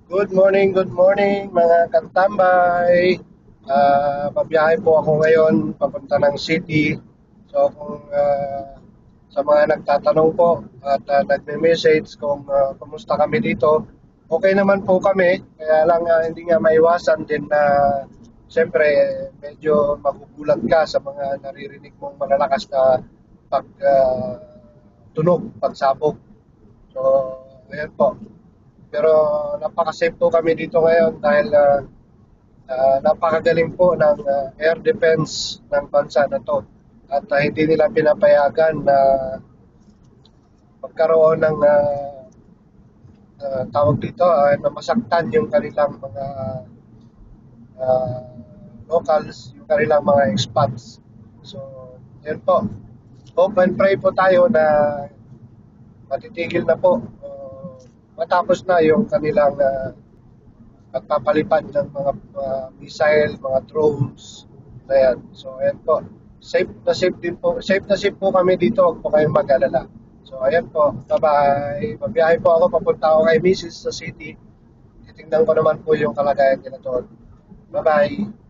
Good morning mga katambay. Pabiyahe po ako ngayon papunta ng city. So kung sa mga nagtatanong po at nagme-message kung kumusta kami dito, okay naman po kami. Kaya lang hindi nga maiwasan din na siyempre medyo magugulat ka sa mga naririnig mong malalakas na pag tunog, pagsabog. So ayan po. Pero napaka-safe po kami dito ngayon dahil napakagaling po ng air defense ng bansa na to. At hindi nila pinapayagan na magkaroon ng tawag dito na masaktan yung kanilang mga uh, locals, yung kanilang mga expats. So, yun po. Hope and pray po tayo na matitigil na po. Matapos na yung kanilang pagpapalipad ng mga missile, mga drones. Ayan. So, ayan po. Safe na safe din po. Safe na safe po kami dito. Huwag po kayong mag-alala. So, ayan po. Bye-bye. Mabiyahe po ako. Papunta ako kay Mrs. sa city. Titingnan ko naman po yung kalagayan nila doon. Bye-bye.